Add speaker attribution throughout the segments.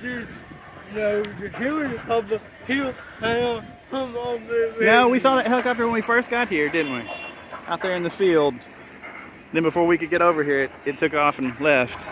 Speaker 1: No, we saw that helicopter when we first got here, didn't we? Out there in the field. Then before we could get over here, it took off and left.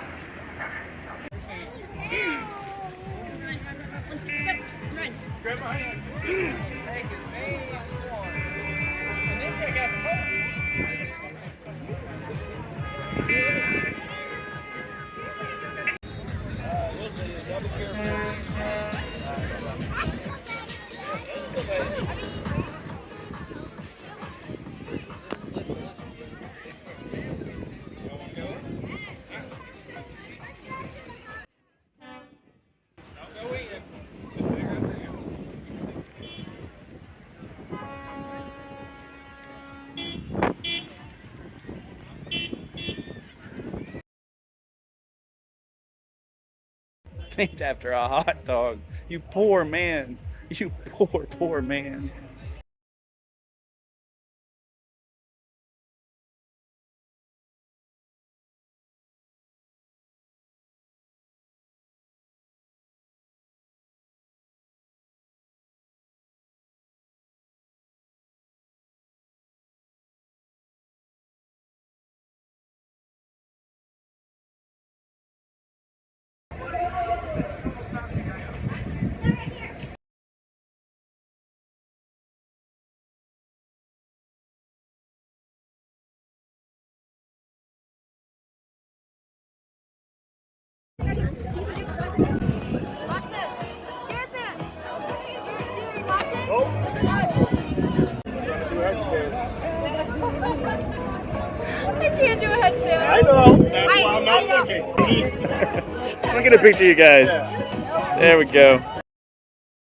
Speaker 1: Named after a hot dog. You poor man. You poor, poor man.
Speaker 2: I can't do a headstand.
Speaker 3: I know. That's why I'm not looking.
Speaker 1: I'll get a picture of you guys. There we go.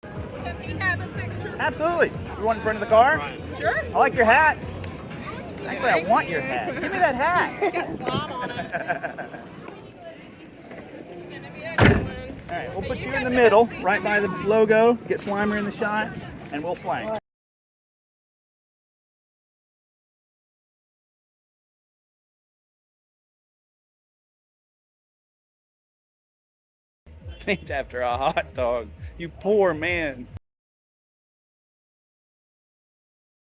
Speaker 2: Can we have a picture?
Speaker 1: Absolutely. You want in front of the car?
Speaker 2: Sure.
Speaker 1: I like your hat. Actually, I want your hat. Give me that hat.
Speaker 2: It's got slime on it. This is gonna be a good one.
Speaker 1: All right, we'll put you in the middle, right by the logo. Get Slimer in the shot, and we'll flank. Named after a hot dog. You poor man.